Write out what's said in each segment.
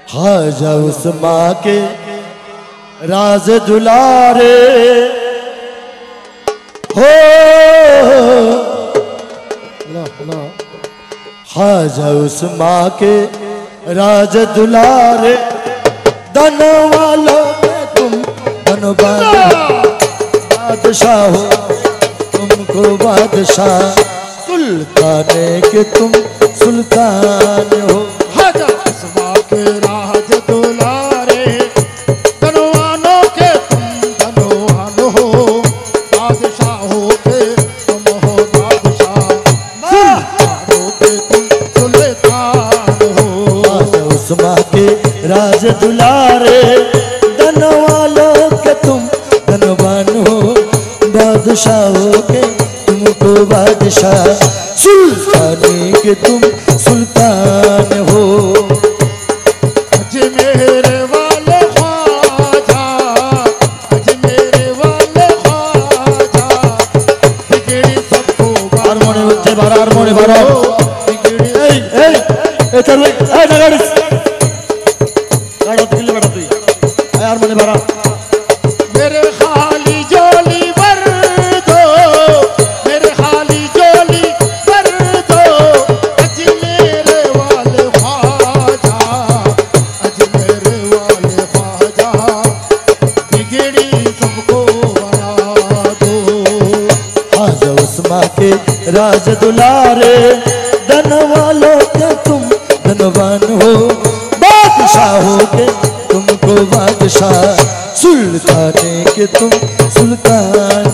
ख्वाजा उस माँ के राज दुलारे हो, ख्वाजा उस माँ के राज दुलारे, धन वालों में तुम धनवान बादशाह हो, तुमको बादशाह सुल्ताने के तुम सुल्तान हो। ख्वाजा उस माँ के राज दुलारे, धनवानों के तुम धनवान हो, बादशाहों के तुम हो बादशाह, सुल्तानों के तुम सुल्तान हो। ख्वाजा उस माँ के राज दुलारे, धन वालों के तुम धनवान हो, बादशाहों के तुमको बादशाह सुल्तानी के तुम सुल्तान हो। अजमेर वाले ख्वाजा, अजमेर वाले ख्वाजा, बिगड़ी सबको हारमोनी बच्चे बारा, हारमोनी बारा, बिगड़ी ए चल ए नगाड़िस गाड़ी तो किल्ले बैठा तू ए हारमोनी बारा। मेरे खाली जोली भर दो, मेरे खाली जोली भर दो, अजमेर वाले ख्वाजा, अजमेर वाले ख्वाजा, बिगड़ी सबको बना दो। ख्वाजा उस माँ के राज दुलारे, धन वालों के तुम धनवान हो, बादशाहों के तुमको बादशाह सुल्ताने के तुम सुल्तान।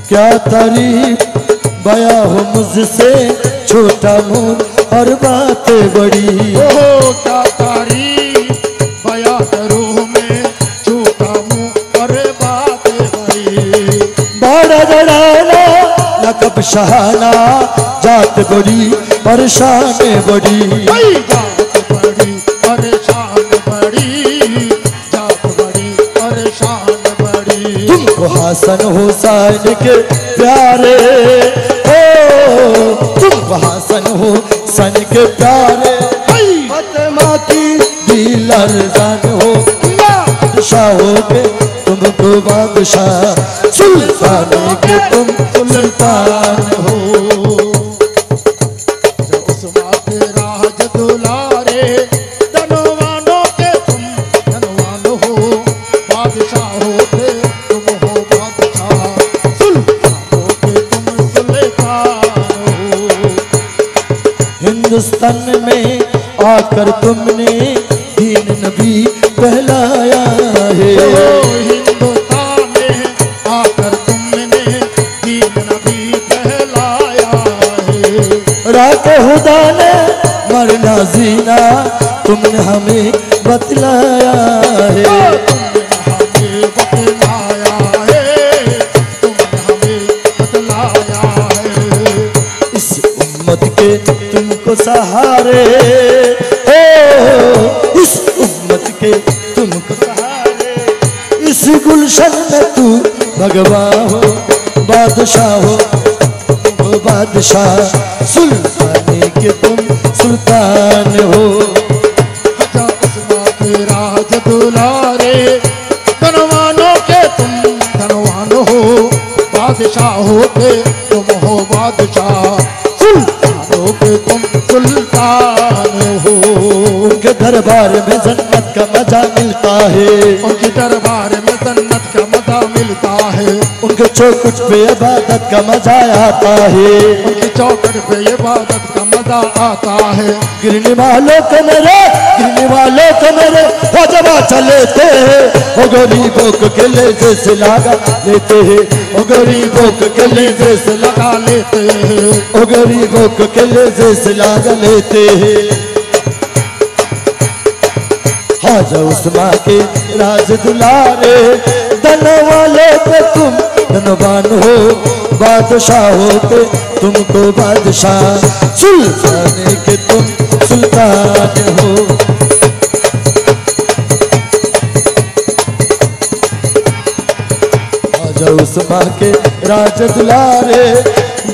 क्या तारीफ बया हो मुझसे छोटा मुँह और बातें बड़ी, ओहो क्या तारीफ बया करूं मैं, छोटा मुँह और बातें बड़ी। बड़ा जड़ाना लकब शहाना, जात बड़ी परेशान बड़ी, जात बड़ी परेशान बड़ी, जात बड़ी परेशान बड़ी। तुमको हसन हुसैन के प्यारे हो, तुमको हसन हुसैन के प्यारे, फातिमा की दिल अर्जान हो, बादशाहों के तुमको बादशाह सुल्तान के तुम सुल्तान हो। उस माँ के राज दुलारे, धनवानों के तुम धनवान हो, बादशाहों के तुम हो बादशाह, सुल्तानों के तुम सुल्तान हो। हिंदुस्तान में आकर तुमने दीन नबी कहलाया है, हिंदुस्तान में आकर तुमने दीन नबी कहलाया है। रात खुदा ने मरना जीना तुमने हमें बतलाया है, तुमने हमें बतलाया है, तुमने हमें बतलाया है। इस उम्मत के तुमको सहारे हो, इस उम्मत के तुमको सहारे, इस गुलशन में तू भगवान हो, बादशाह हो, तुम बादशाह सुल्ताने के तुम सुल्तान हो। ख्वाजा उस माँ के राज दुलारे, धनवानों के तुम धनवान हो, बादशाहों के तुम हो बादशाह, सुल्तानों के तुम सुल्तान हो। उनके दरबार में जन्नत का मजा मिलता है, उनके दरबार में जन्नत का मजा मिलता है, उनके चौखट पे इबादत का मजा आता है, उनकी चौखट पे इबादत का मजा आता है। गिरने वालों को मेरे, गिरने वालों को मेरे वजबा चलेते हैं, वो गरीबों को गले से लगा लेते हैं, वो गरीबों को गले से लगा लेते हैं, वो गरीबों को गले से लगा लेते हैं। ख्वाजा उस माँ के राज दुलारे, धन वाले पे तुम धनवान हो, बादशाहों पे तुमको बादशाह सुल्तान के तुम सुल्तान हो। माँ के राज दुलारे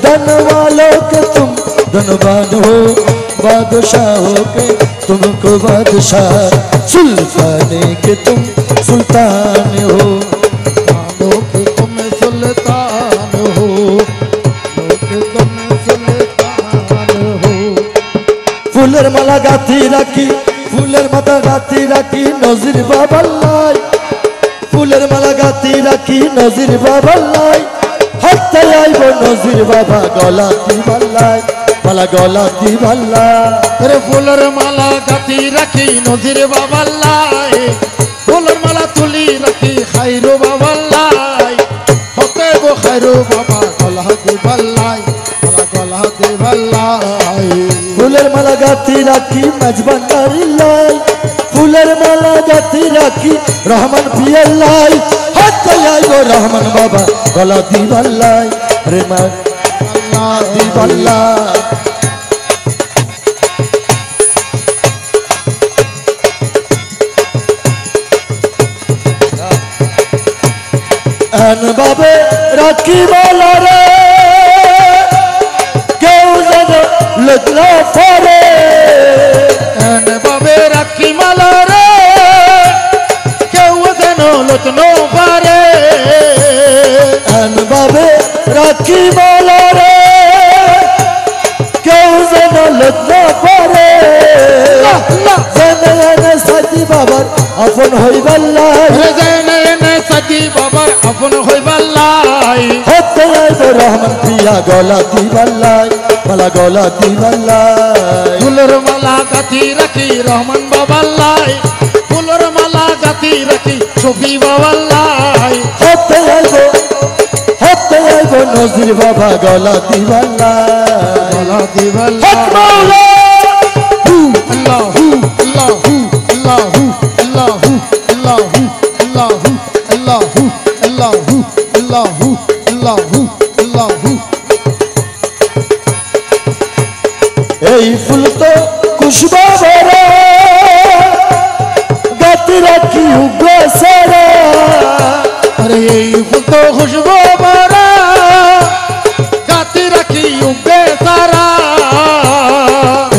धन वालों के तुम धनवान हो बादशाहों के तुमको बादशाह सुल्ताने के तुम सुल्तान हो लोग तुम सुल्तान हो लोग तुम सुल्तान हो ফুলের মালা গাঁথি রাখি ফুলের মাথা গাঁথি রাখি নজির বাবাল্লাই ফুলের মালা গাঁথি রাখি নজির বাবাল্লাই হাতে আইব নজির বাবা গলাতি বাল্লাই মালা গলাতি বাল্লাই রে ফুলের মালা গাঁথি রাখি নজির বাবাল্লাই ফুলের মালা তুলি রাখি খাইরু বাবাল্লাই হতে গো খাইরু বাবা গলাতি বাল্লাই মালা গলাতি বাল্লাই ফুলের মালা গাঁথি রাখি মেজবান্ডারি লাই ফুলের মালা গাঁথি রাখি রহমান পিয়াল্লাই হাতে আইব রহমান বাবা গলাতি বাল্লাই রে মা গলাতি বাল্লাই আন বাবে রাখি বলা রে কেউ যেন লগ্না পরে এন বাবে রাখি মালা রে কেউ যেন লুটনো পারে আন বাবে রাখি বলা রে কেউ যেন লগ্না পরে জেনে সাথী বাবার আপন হইবাল্লাই রে জেনে সাথী বাবার আপন হইবাল্লাই হতে আইব রহমান প্রিয়া গলাতি বাল্লাই মালা গলাতি বাল্লাই ফুলের মালা গাঁথি রাখি রহমান বাবাল্লাই ফুলের মালা গাঁথি রাখি শফি বাবাল্লাই হতে আইব নজির বাবা গলাতি বাল্লাই গলাতি হক বাল্লাই মাওলা আল্লাহু আল্লাহু আল্লাহু আল্লাহু আল্লাহু আল্লাহু আল্লাহু আল্লাহু আল্লাহু আল্লাহু আল্লাহু এই ফুল তো খুশবা ভরা গাতি রাখি উগ্র সারা अरे ये फूल तो खुशबू भरा गाती रखी उगे सारा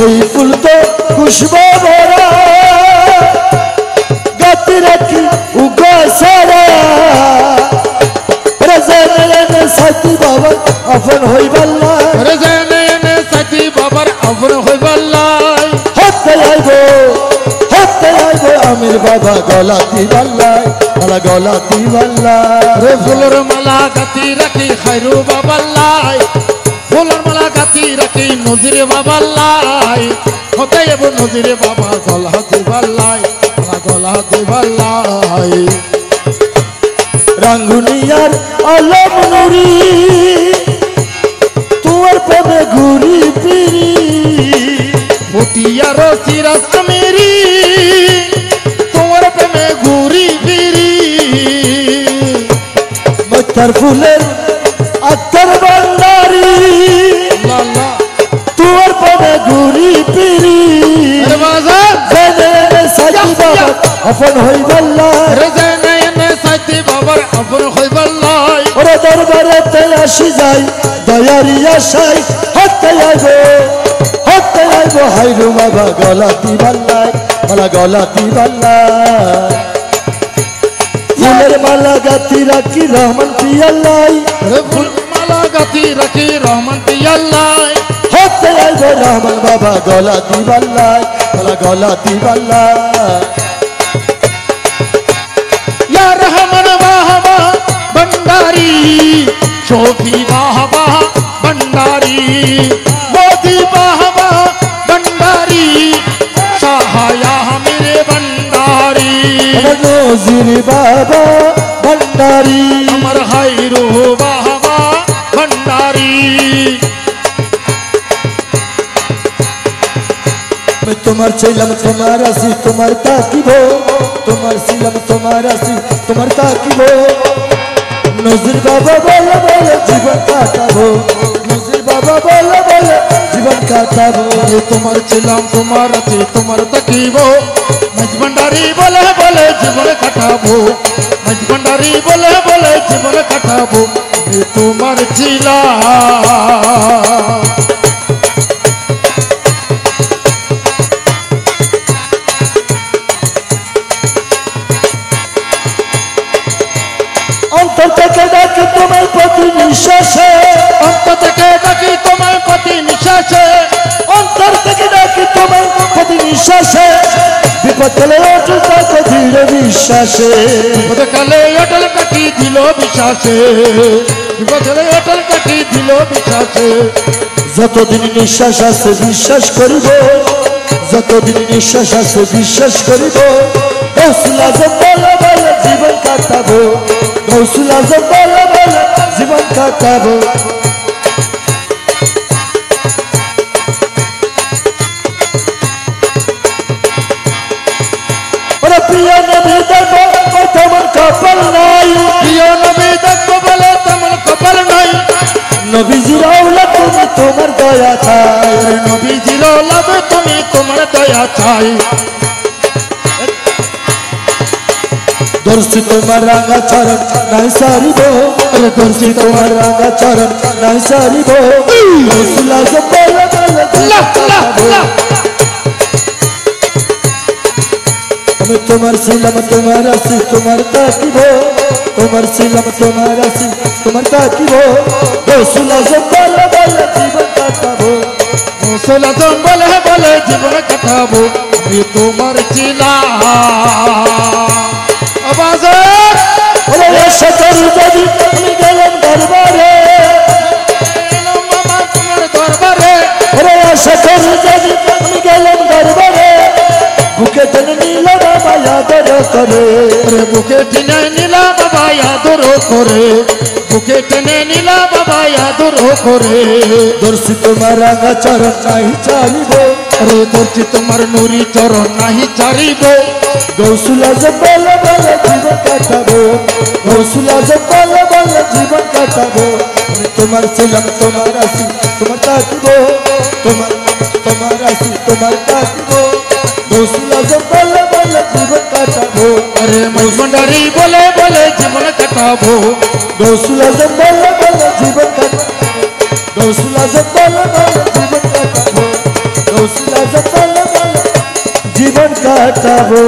এই ফুল তো খুশবা ভরা গাতি রাখি উগ্র সারা রেজানে সাথী বাবা আপন হইবাল্লাই अरे जैने ने सती बाबर अवर हो बल्लाई হতে আইব আমির বাবা গলাতি বাল্লাই মালা গলাতি বাল্লাই अरे फूलर मला गाती रखी खैरू बाबल्लाई फूलर मला गाती रखी नजीर बाबल्लाई होते ये वो नजीर बाबा गलहती बल्लाई मला गलहती बल्लाई রাঙ্গুনিয়ার আলম নুরি তোমার প্রেমে ঘুরি ফিরি मोटिया रो सिरस मेरी তোমার প্রেমে ঘুরি ফিরি মত্তার ফুলের আত্মার ভান্ডারি লালা তোমার প্রেমে ঘুরি ফিরি আরে বাজার জেনে সাথী বাবা আপন হইবাল্লাই আরে জেনে সাথী বাবার আপন হইবাল্লাই ওরে দরবারেতে আসি যাই দয়ারি আশাই হতে আইব হাইরু বাবা গলাতি বাল্লাই মালা গলাতি বাল্লাই ফুলের মালা গাতি রাখি রহমান পিয়াল্লাই আরে ফুল মালা গাতি রাখি রহমান পিয়াল্লাই হতে আইব রহমান বাবা গলাতি বাল্লাই মালা গলাতি বাল্লাই या रहमान वाहवा भंडारी शोभी वाहवा भंडारी मोदी वाहवा भंडारी शाहया मेरे भंडारी নজির বাবা ভণ্ডারি अमर हैरो वाहवा भंडारी मैं तुम्हार ছিলাম তোমার আসি তোমার তাকিব তোমার ছিলাম তোমার আসি তোমার তাকিব নজির বাবা বলে বলে জীবন কাটাবো নজির বাবা বলে বলে জীবন কাটাবো ये तुम्हार चिलाम तुम्हार अति तुम्हार तकीबो मज भंडारी बोले बोले जीवन कटाबो मज ভান্ডারি বলে বলে জীবন কাটাবো আমি তোমার চিলা অন্তর থেকে ডাকি তোমার প্রতি নিঃশ্বাসে, অন্তর থেকে ডাকি তোমার প্রতি নিঃশ্বাসে, অন্তর থেকে ডাকি তোমার প্রতি নিঃশ্বাসে, বিপদ কালে অটল থাকো দৃঢ় বিশ্বাসে, বিপদকালে অটল কাটি দিল বিশ্বাসে, বিপদকালে অটল কাটি দিল বিশ্বাসে। যতদিন নিঃশ্বাস আছে বিশ্বাস করিব, যতদিন নিঃশ্বাস আছে বিশ্বাস করিব, গৌসুল আজম বলে বলে জীবন কাটাবো, গৌসুল আজম বলে বলে জীবন কাটাবো। ওরে প্রিয় নবী দেখো তোমার কপাল নাই, প্রিয় নবী দেখো বলে তেমন কপাল নাই, নবীজির আওলাদ তুমি তোমার দয়া চাই, নবীজির লাভ তুমি তোমার দয়া চাই। দর্শি তোমার রাঙা চরণ নাই সারিব, দর্শি তোমার রাঙা চরণ নাই সারিব, গৌসুল আজম বলে বলে আল্লাহ আল্লাহ আল্লাহ আমি তোমার ছিলাম তোমার আছি তোমার তাকিব, তোমার ছিলাম তোমার আছি তোমার তাকিব, গৌসুল আজম বলে বলে জীবন কাটাবো, গৌসুল আজম বলে বলে জীবন কাটাবো আমি তোমার চিলা আওয়াজে ওরে সকল যদি আমি গেলাম দরবারে, এলাম বাবা তোমার দরবারে, ওরে সকল যদি আমি গেলাম দরবারে, বুকে টেনে নিল বাবা আদর করে, ওরে বুকে টেনে নিলা বাবা আদর করে, বুকে টেনে নিলা বাবা আদর করে। দর্শি তোমার রাঙা চরণ নাই চালিব, আরে ধরছি তোমার নুরি চরণ নাহি চারিব, গৌসুল আজম বলে বলে জীবন কাটাবো, গৌসুল আজম বলে বলে জীবন কাটাবো, আমি তোমার ছিলাম তোমার আছি তোমার তাকিব, তোমার তোমার আছি তোমার তাকিব, গৌসুল আজম বলে বলে জীবন কাটাবো, আরে মই ভান্ডারি বলে বলে জীবন কাটাবো, গৌসুল আজম বলে বলে জীবন কাটাবো, গৌসুল আজম বলে বলে জীবন কাটাবো, গৌসুল আজম বলে বলে জীবন কাটাবো।